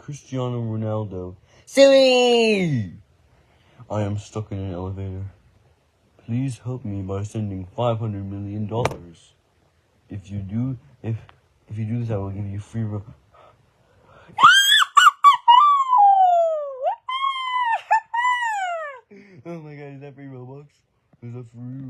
Cristiano Ronaldo. Silly! I am stuck in an elevator. Please help me by sending $500 million. If you do this, I will give you free Oh my god, is that free Robux? Is that free?